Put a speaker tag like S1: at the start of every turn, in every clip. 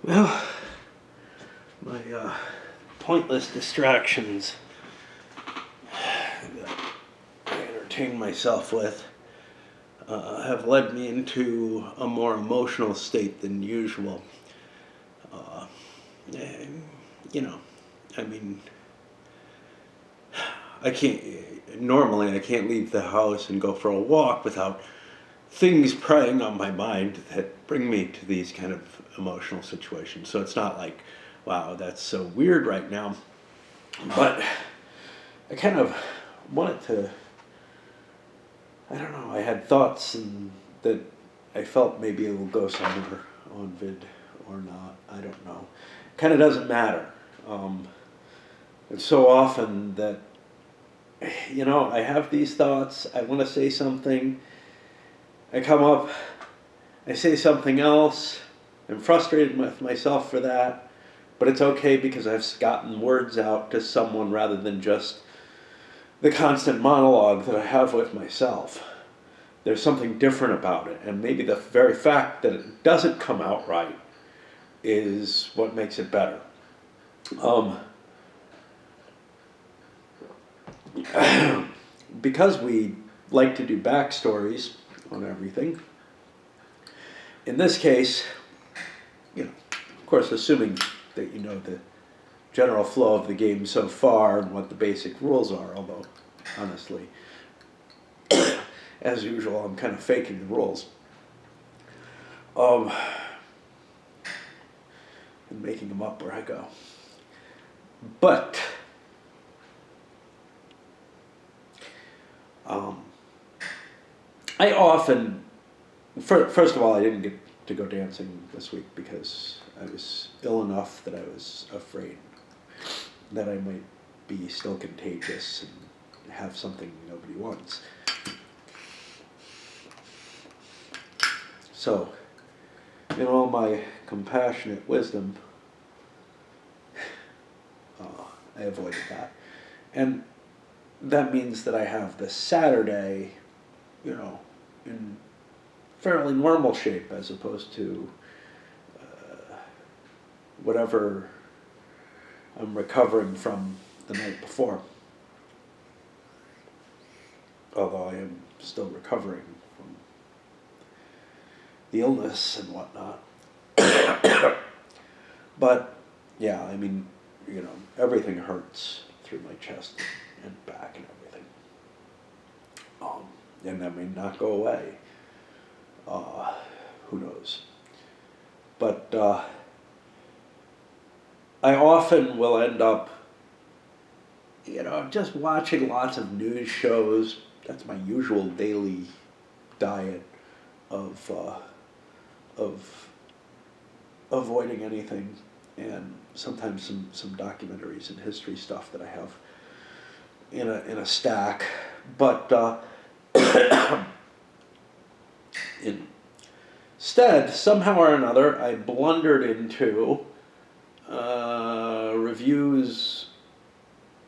S1: Well, my pointless distractions that I entertain myself with have led me into a more emotional state than usual. Uh, and, you know, I mean, I can't. Normally, I can't leave the house and go for a walk without things preying on my mind that bring me to these kind of emotional situations. So it's not like, wow, that's so weird right now. But I kind of wanted to, I don't know, I had thoughts and that I felt maybe it will go somewhere on vid or not. I don't know. Kind of doesn't matter. Um, it's so often that, I have these thoughts, I want to say something, I come up, I say something else, I'm frustrated with myself for that, but it's okay because I've gotten words out to someone rather than just the constant monologue that I have with myself. There's something different about it, and maybe the very fact that it doesn't come out right is what makes it better. Um, because we like to do backstories on everything, in this case, of course, assuming that you know the general flow of the game so far and what the basic rules are, although, honestly, as usual, I'm kind of faking the rules. And making them up where I go. But, I often, first of all, I didn't get to go dancing this week because I was ill enough that I was afraid that I might be still contagious and have something nobody wants. So, in all my compassionate wisdom, I avoided that. And that means that I have this Saturday, in fairly normal shape as opposed to whatever I'm recovering from the night before. Although I am still recovering from the illness and whatnot. But, yeah, I mean, everything hurts through my chest and back and everything. And that may not go away. Who knows? But I often will end up, just watching lots of news shows. That's my usual daily diet of avoiding anything, and sometimes some documentaries and history stuff that I have in a stack. But instead, somehow or another, I blundered into reviews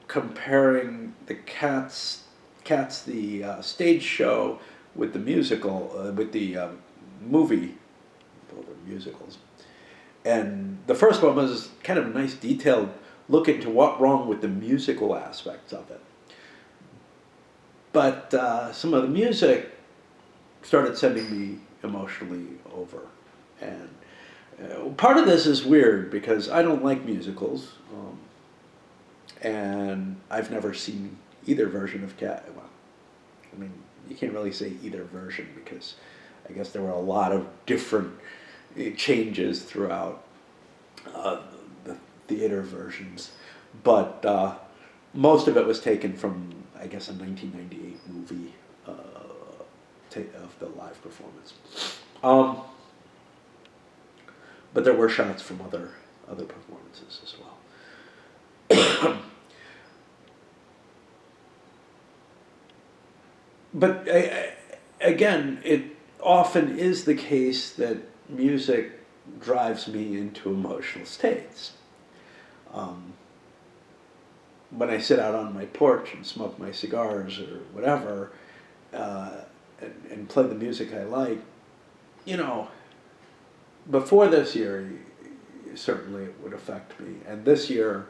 S1: comparing the Cats the stage show with the musical, with the movie. Well, they're musicals. And the first one was kind of a nice detailed look into what wrong with the musical aspects of it. But some of the music started sending me emotionally over. And part of this is weird because I don't like musicals. And I've never seen either version of Cat. Well, I mean, you can't really say either version because I guess there were a lot of different changes throughout the theater versions. But most of it was taken from, I guess, a 1998 movie of the live performance. But there were shots from other performances as well. But again, it often is the case that music drives me into emotional states. When I sit out on my porch and smoke my cigars or whatever, and play the music I like, before this year, certainly it would affect me. And this year,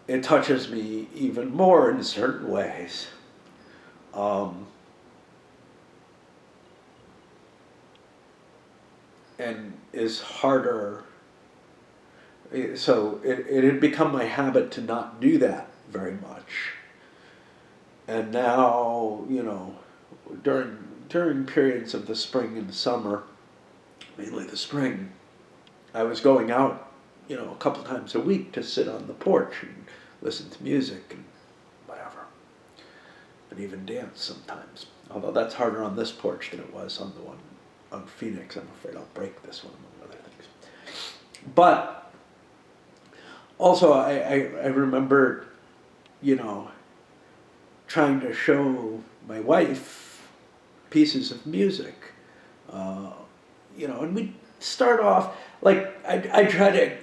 S1: it touches me even more in certain ways. Um, and is harder. So it had become my habit to not do that very much. And now, during periods of the spring and summer, mainly the spring, I was going out, a couple times a week to sit on the porch and listen to music and whatever. And even dance sometimes. Although that's harder on this porch than it was on the one on Phoenix. I'm afraid I'll break this one, among other things. But also, I remember, trying to show my wife pieces of music. And we'd start off, like, I'd try to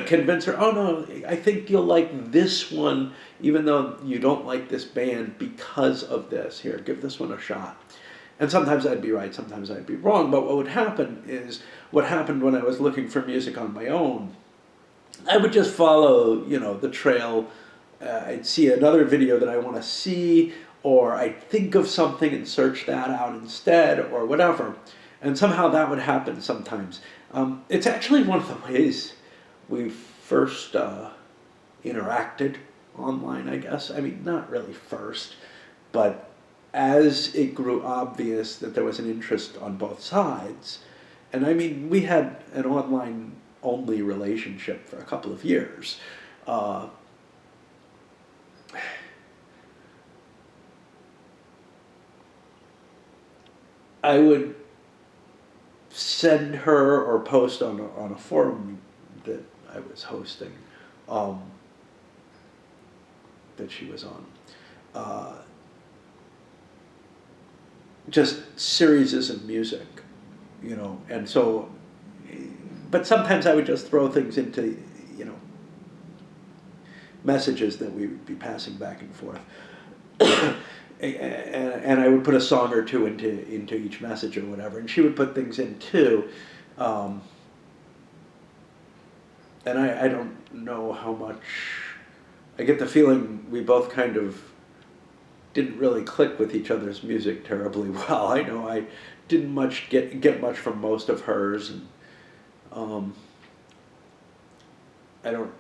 S1: convince her, oh no, I think you'll like this one, even though you don't like this band because of this. Here, give this one a shot. And sometimes I'd be right, sometimes I'd be wrong, but what would happen is, what happened when I was looking for music on my own, I would just follow, the trail. I'd see another video that I want to see, or I'd think of something and search that out instead, or whatever. And somehow that would happen sometimes. It's actually one of the ways we first interacted online, I guess. I mean, not really first, but as it grew obvious that there was an interest on both sides, and I mean, we had an online-only relationship for a couple of years. I would send her or post on a forum that I was hosting, that she was on, just series of music, and so, but sometimes I would just throw things into, messages that we would be passing back and forth. And I would put a song or two into each message or whatever, and she would put things in too. And I don't know how much, I get the feeling we both kind of didn't really click with each other's music terribly well. I know I didn't get much from most of hers, and I don't,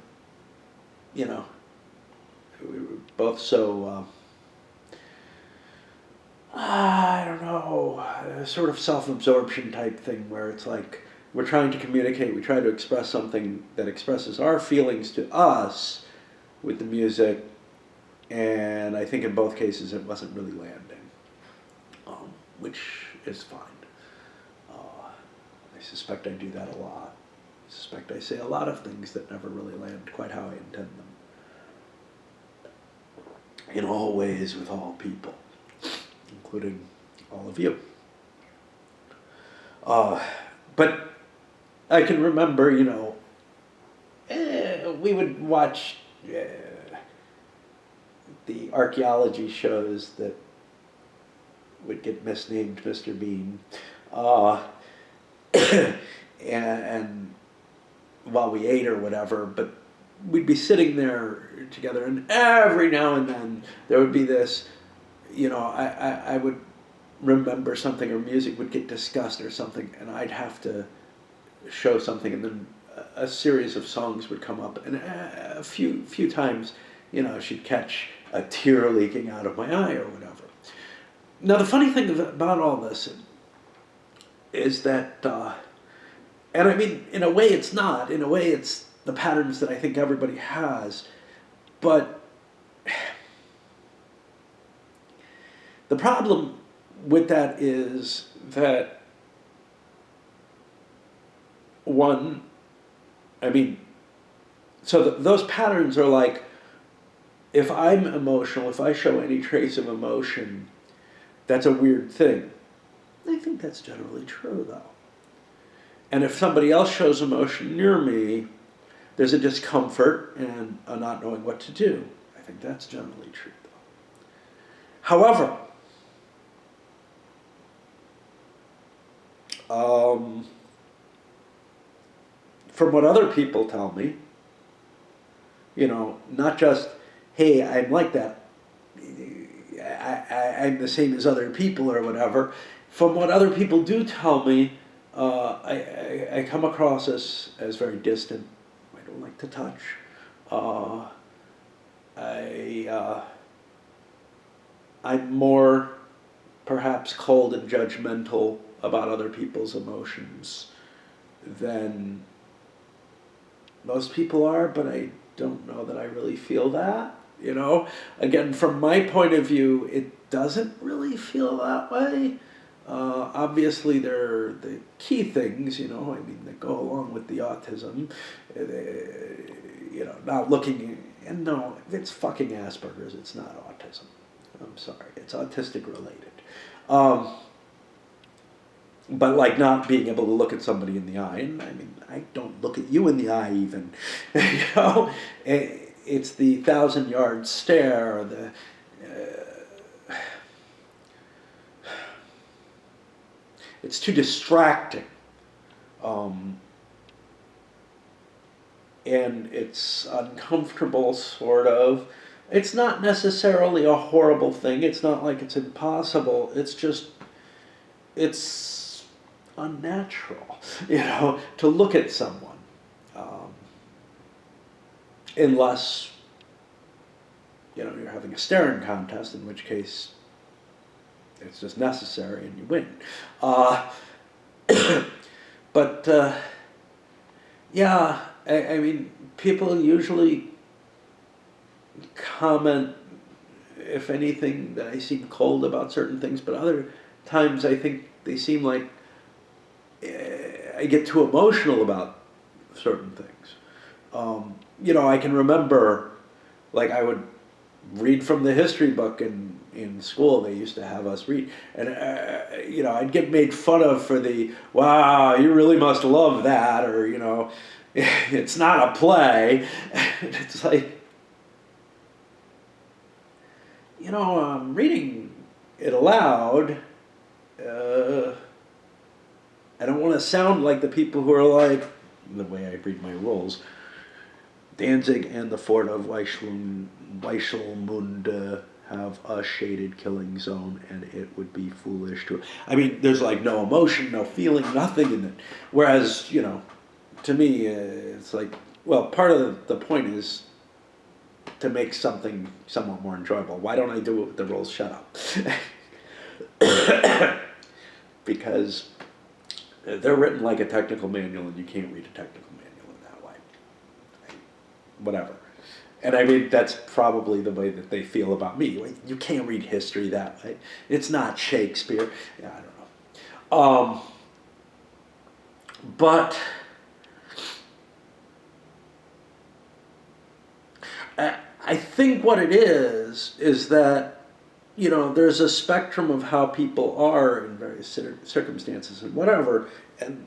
S1: we were both so, I don't know, a sort of self-absorption type thing where it's like we're trying to communicate, we try to express something that expresses our feelings to us with the music, and I think in both cases it wasn't really landing, which is fine. I suspect I do that a lot. I suspect I say a lot of things that never really land quite how I intend them. In all ways, with all people, including all of you. But I can remember, we would watch the archaeology shows that would get misnamed Mr. Bean. And while we ate or whatever, but we'd be sitting there together, and every now and then there would be this, I would remember something, or music would get discussed or something, and I'd have to show something, and then a series of songs would come up, and a few times, she'd catch a tear leaking out of my eye or whatever. Now the funny thing about all this is that, and I mean, in a way it's not, in a way it's the patterns that I think everybody has, but the problem with that is that, one, I mean, so those patterns are like, if I'm emotional, if I show any trace of emotion, that's a weird thing. I think that's generally true, though. And if somebody else shows emotion near me, there's a discomfort and a not knowing what to do. I think that's generally true, though. However, from what other people tell me, not just, hey, I'm like that, I'm the same as other people or whatever. From what other people do tell me, I come across as very distant. I don't like to touch. Uh, I'm more perhaps cold and judgmental about other people's emotions than most people are, but I don't know that I really feel that. Again, from my point of view, it doesn't really feel that way. Obviously, there are the key things, that go along with the autism. Not looking, and no, it's fucking Asperger's, it's not autism. I'm sorry, it's autistic related. But like not being able to look at somebody in the eye, and I don't look at you in the eye even, it's the 1,000-yard stare, it's too distracting, and it's uncomfortable, sort of. It's not necessarily a horrible thing. It's not like it's impossible. It's unnatural, to look at someone, unless, you're having a staring contest, in which case it's just necessary and you win. But yeah, people usually comment, if anything, that I seem cold about certain things, but other times I think they seem like I get too emotional about certain things. I can remember, like, I would read from the history book in school. They used to have us read, and I'd get made fun of for the, wow, you really must love that, or it's not a play. It's like, I'm reading it aloud. I don't want to sound like the people who are like, the way I read my rules, Danzig and the Fort of Weichelmund have a shaded killing zone, and it would be foolish to. There's like no emotion, no feeling, nothing in it. Whereas, to me, it's like, well, part of the point is to make something somewhat more enjoyable. Why don't I do it with the rules? Shut up. Because they're written like a technical manual, and you can't read a technical manual in that way. Whatever. And that's probably the way that they feel about me. You can't read history that way. It's not Shakespeare. Yeah, I don't know. But I think what it is that, there's a spectrum of how people are in various circumstances and whatever, and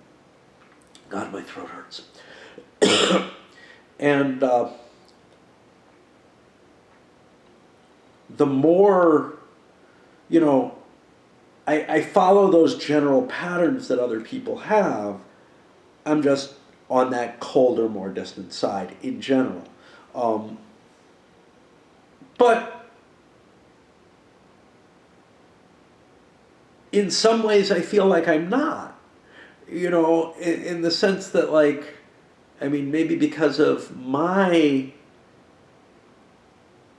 S1: God, my throat hurts. And the more, I follow those general patterns that other people have. I'm just on that colder, more distant side in general. But in some ways I feel like I'm not, in the sense that, like, maybe because of my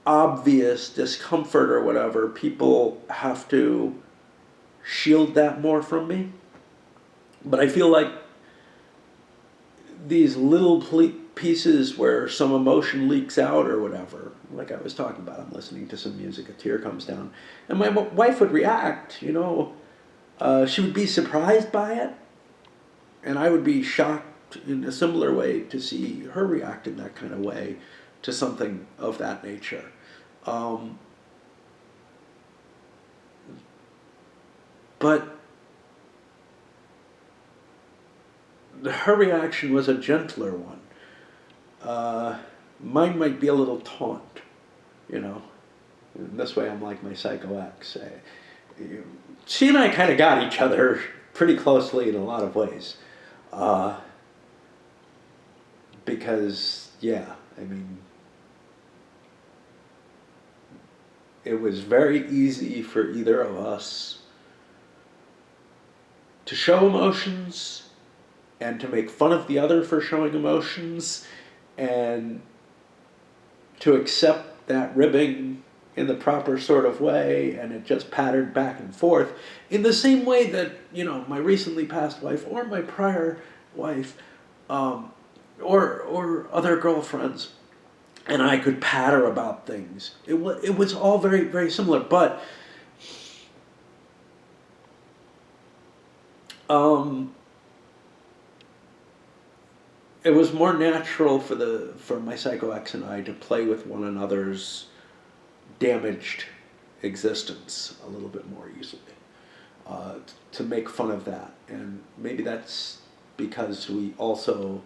S1: obvious discomfort or whatever, people have to shield that more from me. But I feel like these little pieces where some emotion leaks out or whatever, like I was talking about, I'm listening to some music, a tear comes down, and my wife would react, she would be surprised by it, and I would be shocked in a similar way to see her react in that kind of way to something of that nature. But her reaction was a gentler one. Mine might be a little taunt, In this way I'm like my psycho ex. She and I kind of got each other pretty closely in a lot of ways. because, yeah, I mean, it was very easy for either of us to show emotions and to make fun of the other for showing emotions and to accept that ribbing in the proper sort of way, and it just pattered back and forth in the same way that, you know, my recently passed wife or my prior wife, or other girlfriends and I could patter about things. It was all very, very similar, but it was more natural for my psycho ex and I to play with one another's damaged existence a little bit more easily, to make fun of that. And maybe that's because we also,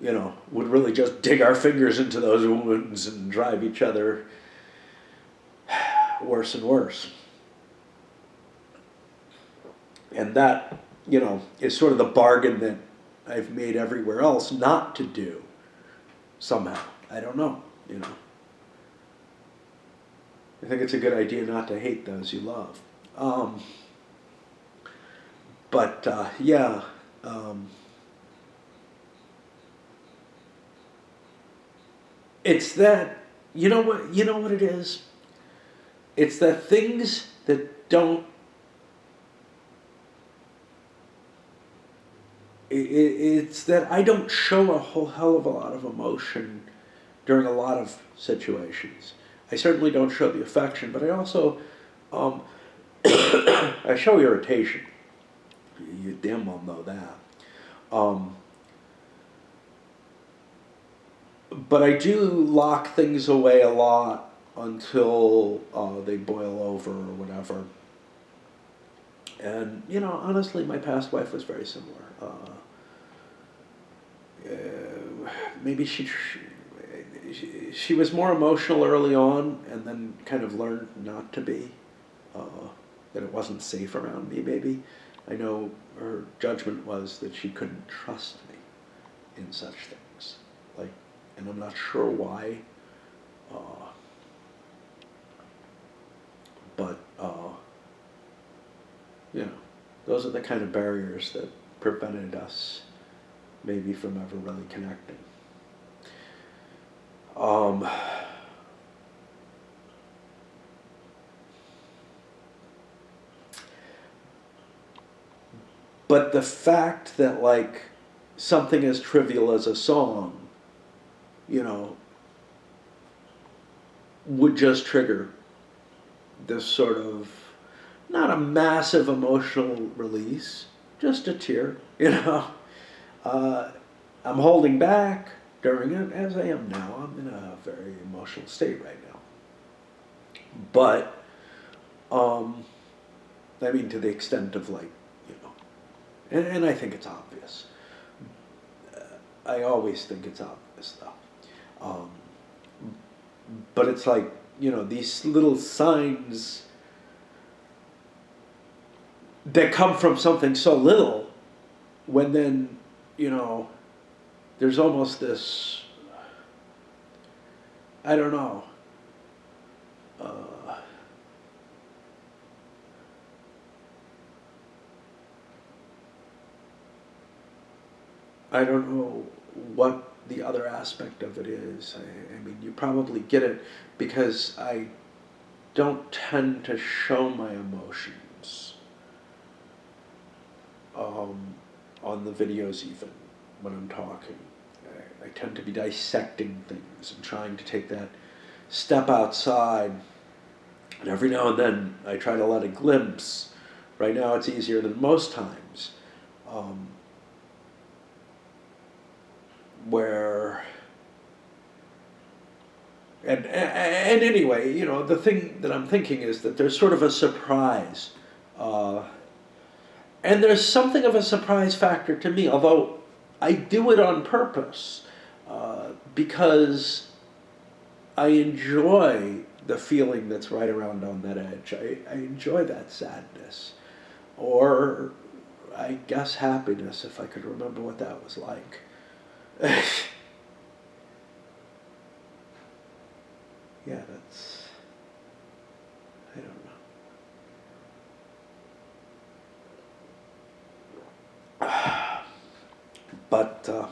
S1: you know, would really just dig our fingers into those wounds and drive each other worse and worse. And that, you know, is sort of the bargain that I've made everywhere else not to do somehow. I don't know, you know. I think it's a good idea not to hate those you love. Yeah. It's that, you know what it is? It's that things that don't, it's that I don't show a whole hell of a lot of emotion during a lot of situations. I certainly don't show the affection, but I also, I show irritation. You damn well know that. But I do lock things away a lot until they boil over or whatever. And, you know, honestly, my past wife was very similar. Maybe she was more emotional early on and then kind of learned not to be, that it wasn't safe around me, maybe. I know her judgment was that she couldn't trust me in such things. Like, and I'm not sure why, but, you know, those are the kind of barriers that prevented us maybe from ever really connecting. But the fact that, like, something as trivial as a song, you know, would just trigger this sort of, not a massive emotional release, just a tear, you know. I'm holding back during it, as I am now. I'm in a very emotional state right now. But, I mean, to the extent of, like, you know, and I think it's obvious. I always think it's obvious, though. But it's like, you know, these little signs that come from something so little, when then, you know, there's almost this, I don't know, I don't know what the other aspect of it is. I mean, you probably get it because I don't tend to show my emotions on the videos, even when I'm talking. I tend to be dissecting things and trying to take that step outside. And every now and then I try to let a glimpse. Right now it's easier than most times. Where and anyway, you know, the thing that I'm thinking is that there's sort of a surprise, and there's something of a surprise factor to me, although I do it on purpose, because I enjoy the feeling that's right around on that edge. I enjoy that sadness, or I guess happiness, if I could remember what that was like. But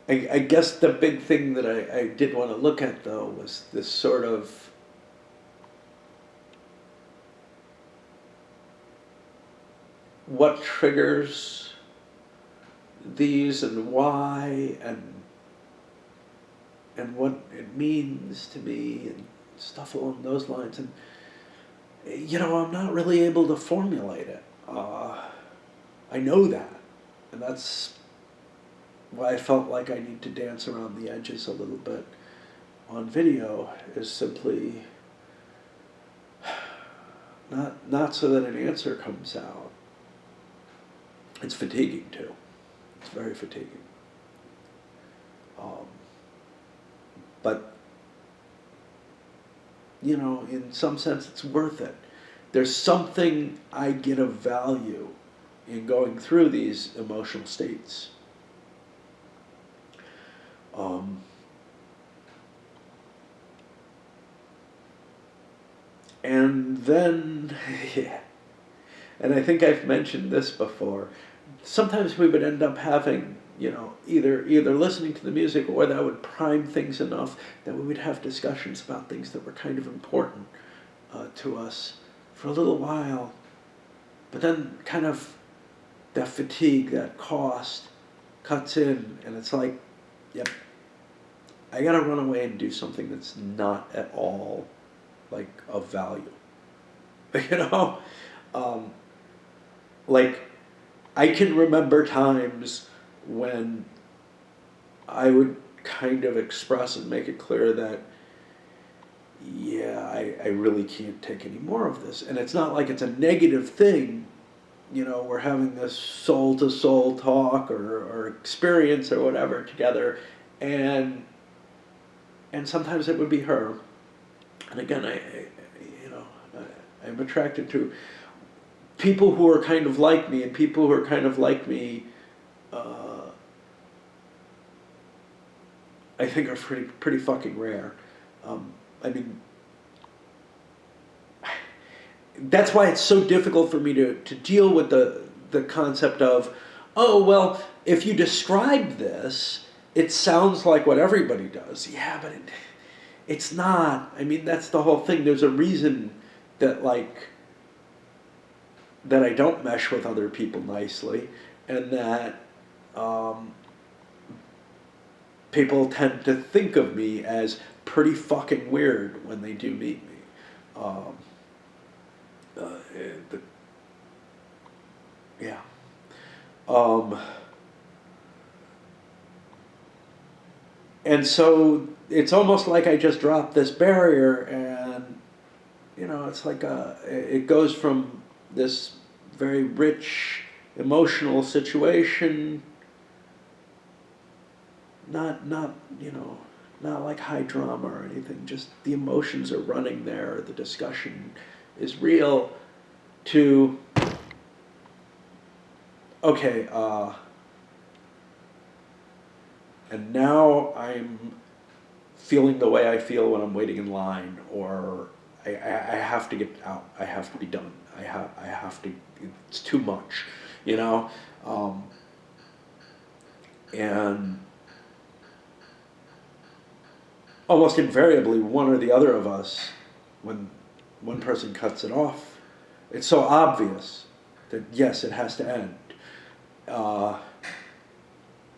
S1: I guess the big thing that I did want to look at, though, was this sort of what triggers these and why, and what it means to me and stuff along those lines. And I'm not really able to formulate it. I know that, and that's why I felt like I need to dance around the edges a little bit on video, is simply not so that an answer comes out. It's fatiguing too. It's very fatiguing. But in some sense, it's worth it. There's something I get of value in going through these emotional states. And then, yeah, and I think I've mentioned this before, sometimes we would end up having, either listening to the music, or that would prime things enough that we would have discussions about things that were kind of important to us for a little while. But then kind of that fatigue, that cost cuts in, and it's like, yep, I gotta run away and do something that's not at all like of value. Like, I can remember times when I would kind of express and make it clear that, yeah, I really can't take any more of this. And it's not like it's a negative thing, we're having this soul-to-soul talk or experience or whatever together, and sometimes it would be her. And again, I'm attracted to people who are kind of like me, and people who are kind of like me, I think are pretty fucking rare. I mean, that's why it's so difficult for me to deal with the concept of, oh, well, if you describe this, it sounds like what everybody does. Yeah, but it's not. I mean, that's the whole thing. There's a reason that that I don't mesh with other people nicely, and that people tend to think of me as pretty fucking weird when they do meet me. Yeah. And so it's almost like I just dropped this barrier, and it's like it goes from this very rich emotional situation, not like high drama or anything, just the emotions are running there, the discussion is real, to, okay, and now I'm feeling the way I feel when I'm waiting in line, or I have to get out, I have to be done, I have to, it's too much, and almost invariably one or the other of us, when one person cuts it off, it's so obvious that yes, it has to end,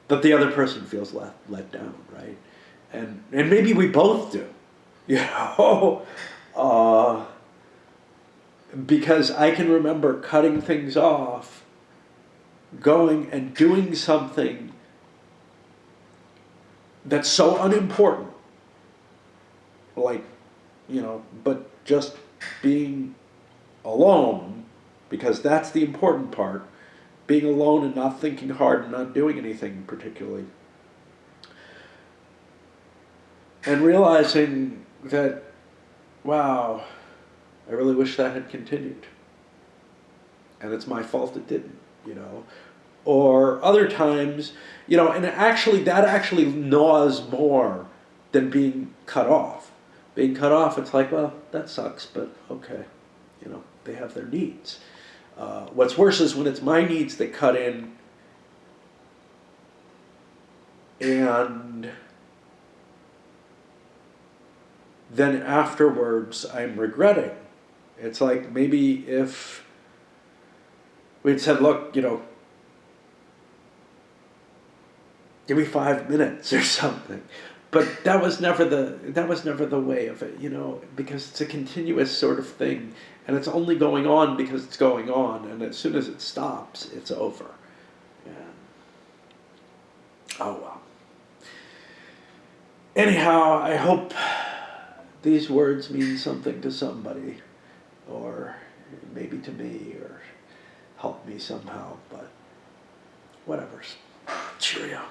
S1: but the other person feels let down, right? And maybe we both do, because I can remember cutting things off, going and doing something that's so unimportant, like, but just being alone, because that's the important part, being alone and not thinking hard and not doing anything particularly. And realizing that, wow, I really wish that had continued. And it's my fault it didn't, Or other times, and that actually gnaws more than being cut off. Being cut off, it's like, well, that sucks, but okay, they have their needs. What's worse is when it's my needs that cut in, and then afterwards I'm regretting. It's like maybe if we'd said, look, give me 5 minutes or something. But that was never the way of it, because it's a continuous sort of thing, and it's only going on because it's going on, and as soon as it stops, it's over. Yeah. Oh well. Anyhow, I hope these words mean something to somebody, or maybe to me, or help me somehow, but whatever. Cheerio.